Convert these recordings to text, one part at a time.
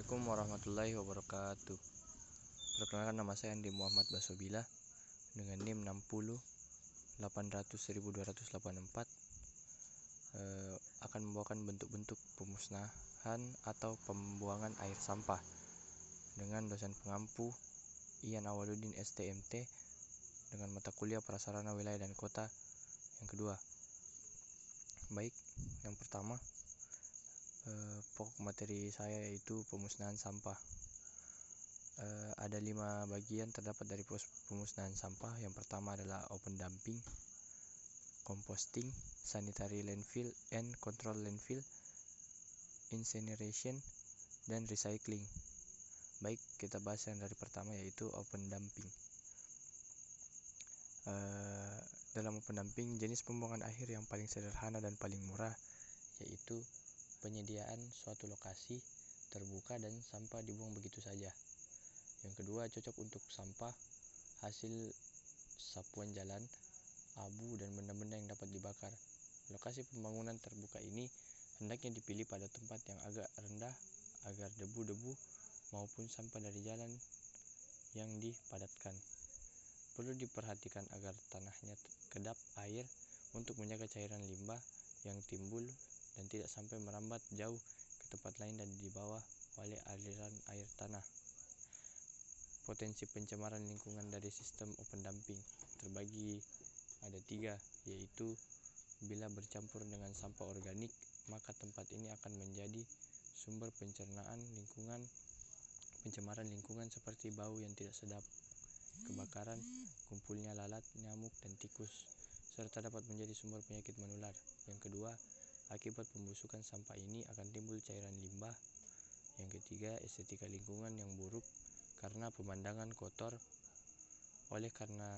Assalamualaikum warahmatullahi wabarakatuh. Perkenalkan, nama saya Andi Muhammad Basobila dengan NIM 6080001284. Akan membawakan bentuk-bentuk pemusnahan atau pembuangan air sampah dengan dosen pengampu Ian Awaludin STMT dengan mata kuliah Prasarana Wilayah dan Kota yang kedua. Baik, yang pertama, pokok materi saya yaitu pemusnahan sampah. Ada 5 bagian terdapat dari pemusnahan sampah. Yang pertama adalah open dumping, composting, sanitary landfill and control landfill, incineration, dan recycling. Baik, kita bahas yang dari pertama yaitu open dumping. Dalam open dumping, jenis pembuangan akhir yang paling sederhana dan paling murah yaitu penyediaan suatu lokasi terbuka dan sampah dibuang begitu saja. Yang kedua, cocok untuk sampah hasil sapuan jalan, abu, dan benda-benda yang dapat dibakar. Lokasi pembangunan terbuka ini hendaknya dipilih pada tempat yang agak rendah agar debu-debu maupun sampah dari jalan yang dipadatkan. Perlu diperhatikan agar tanahnya kedap air untuk menjaga cairan limbah yang timbul dan tidak sampai merambat jauh ke tempat lain dan dibawa oleh aliran air tanah. Potensi pencemaran lingkungan dari sistem open dumping terbagi ada 3, yaitu bila bercampur dengan sampah organik, maka tempat ini akan menjadi sumber pencemaran lingkungan seperti bau yang tidak sedap, kebakaran, kumpulnya lalat, nyamuk, dan tikus, serta dapat menjadi sumber penyakit menular. Yang kedua, akibat pembusukan sampah ini akan timbul cairan limbah. Yang ketiga, estetika lingkungan yang buruk karena pemandangan kotor. Oleh karena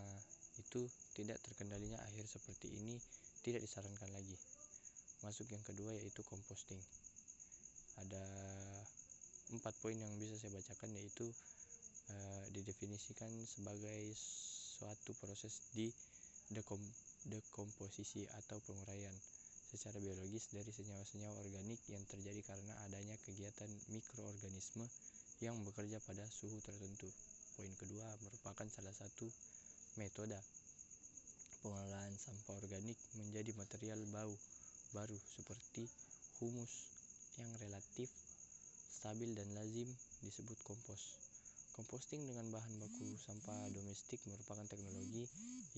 itu, tidak terkendalinya akhir seperti ini tidak disarankan lagi. Masuk yang kedua yaitu composting. Ada 4 poin yang bisa saya bacakan, yaitu didefinisikan sebagai suatu proses dekomposisi atau penguraian secara biologis dari senyawa-senyawa organik yang terjadi karena adanya kegiatan mikroorganisme yang bekerja pada suhu tertentu. Poin kedua merupakan salah satu metode pengolahan sampah organik menjadi material baru seperti humus yang relatif stabil dan lazim disebut kompos. Composting dengan bahan baku sampah domestik merupakan teknologi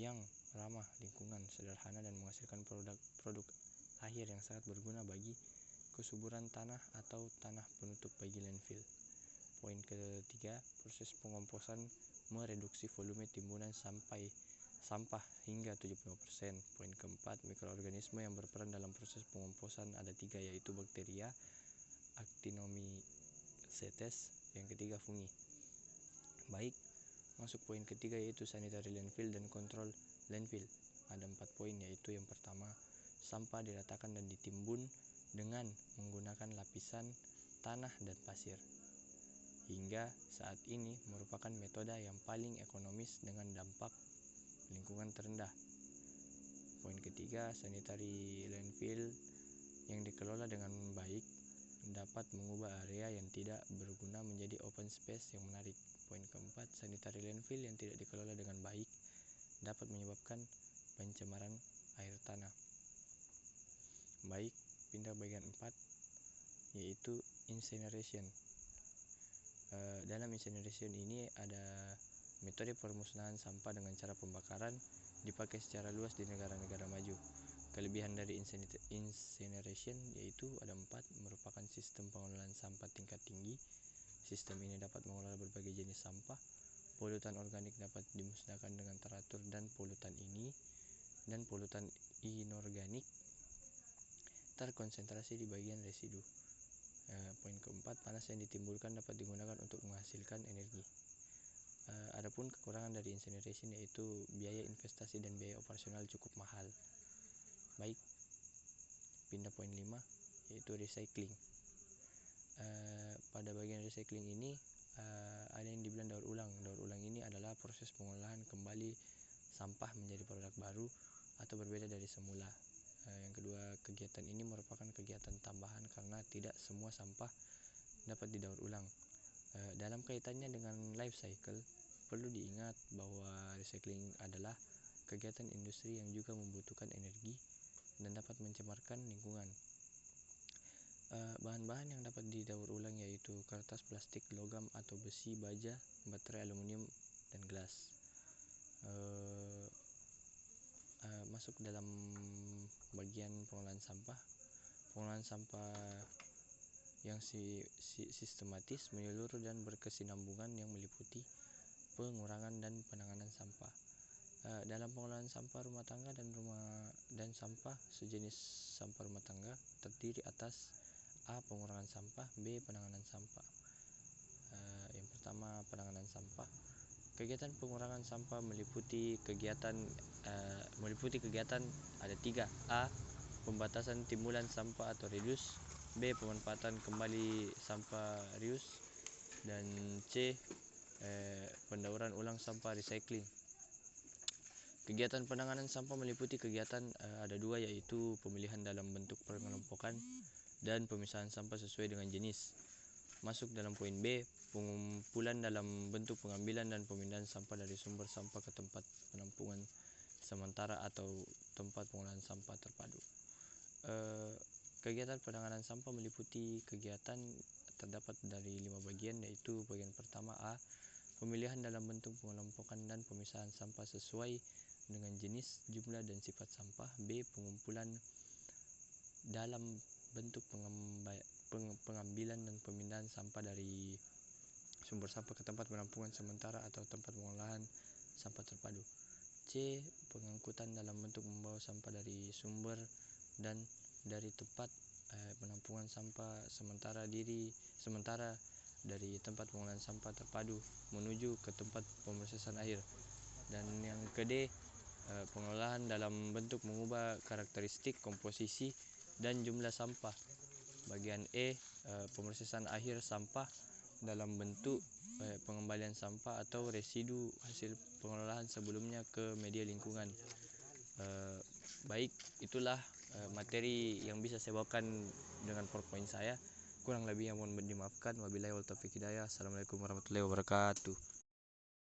yang ramah lingkungan, sederhana, dan menghasilkan produk akhir yang sangat berguna bagi kesuburan tanah atau tanah penutup bagi landfill. Poin ketiga, proses pengomposan mereduksi volume timbunan sampah hingga 75%. Poin keempat, mikroorganisme yang berperan dalam proses pengomposan ada 3, yaitu bakteria, actinomycetes, yang ketiga fungi. Baik, masuk poin ketiga yaitu sanitary landfill dan control landfill. Ada 4 poin, yaitu yang pertama, sampah diratakan dan ditimbun dengan menggunakan lapisan tanah dan pasir. Hingga saat ini merupakan metode yang paling ekonomis dengan dampak lingkungan terendah. Poin ketiga, sanitary landfill yang dikelola dengan baik dapat mengubah area yang tidak berguna menjadi open space yang menarik. Poin keempat, sanitary landfill yang tidak dikelola dengan baik dapat menyebabkan pencemaran air tanah. Baik, pindah bagian 4 yaitu incineration. Dalam incineration ini ada metode pemusnahan sampah dengan cara pembakaran dipakai secara luas di negara-negara maju. Kelebihan dari incineration yaitu ada 4, merupakan sistem pengelolaan sampah tingkat tinggi. Sistem ini dapat mengelola berbagai jenis sampah. Polutan organik dapat dimusnahkan dengan teratur dan polutan inorganik terkonsentrasi di bagian residu. Poin keempat, panas yang ditimbulkan dapat digunakan untuk menghasilkan energi. Adapun kekurangan dari incineration yaitu biaya investasi dan biaya operasional cukup mahal. Baik, pindah poin 5 yaitu recycling. Pada bagian recycling ini ada yang dibilang daur ulang. Daur ulang ini adalah proses pengolahan kembali sampah menjadi produk baru atau berbeda dari semula. Yang kedua, kegiatan ini merupakan kegiatan tambahan karena tidak semua sampah dapat didaur ulang. Dalam kaitannya dengan life cycle, perlu diingat bahwa recycling adalah kegiatan industri yang juga membutuhkan energi dan dapat mencemarkan lingkungan. Bahan-bahan yang dapat didaur ulang yaitu kertas, plastik, logam atau besi, baja, baterai aluminium, dan gelas. Masuk dalam bagian pengolahan sampah. Pengolahan sampah yang sistematis, menyeluruh dan berkesinambungan yang meliputi pengurangan dan penanganan sampah. Dalam pengolahan sampah rumah tangga dan sampah sejenis sampah rumah tangga terdiri atas A. Pengurangan sampah, B. Penanganan sampah. Yang pertama, penanganan sampah. Kegiatan pengurangan sampah meliputi kegiatan ada 3. A. Pembatasan timbulan sampah atau reduce. B. Pemanfaatan kembali sampah reuse. Dan C. Pendauran ulang sampah recycling. Kegiatan penanganan sampah meliputi kegiatan ada 2, yaitu pemilihan dalam bentuk pengelompokan dan pemisahan sampah sesuai dengan jenis. Masuk dalam poin B, pengumpulan dalam bentuk pengambilan dan pemindahan sampah dari sumber sampah ke tempat penampungan sementara atau tempat pengolahan sampah terpadu. Kegiatan penanganan sampah meliputi kegiatan terdapat dari 5 bagian, yaitu bagian pertama A. Pemilihan dalam bentuk pengelompokan dan pemisahan sampah sesuai dengan jenis, jumlah, dan sifat sampah. B. Pengumpulan dalam bentuk pengambilan dan pemindahan sampah dari sumber sampah ke tempat penampungan sementara atau tempat pengolahan sampah terpadu. C. Pengangkutan dalam bentuk membawa sampah dari sumber dan dari tempat penampungan sampah sementara dari tempat pengolahan sampah terpadu menuju ke tempat pemrosesan akhir. Dan yang ke D, pengolahan dalam bentuk mengubah karakteristik, komposisi, dan jumlah sampah. Bagian E, pemrosesan akhir sampah dalam bentuk pengembalian sampah atau residu hasil pengolahan sebelumnya ke media lingkungan. Baik, itulah materi yang bisa saya bawakan dengan PowerPoint saya. Kurang lebih yang mohon dimaafkan. Wabillahi wal taufiq hidayah. Assalamualaikum warahmatullahi wabarakatuh.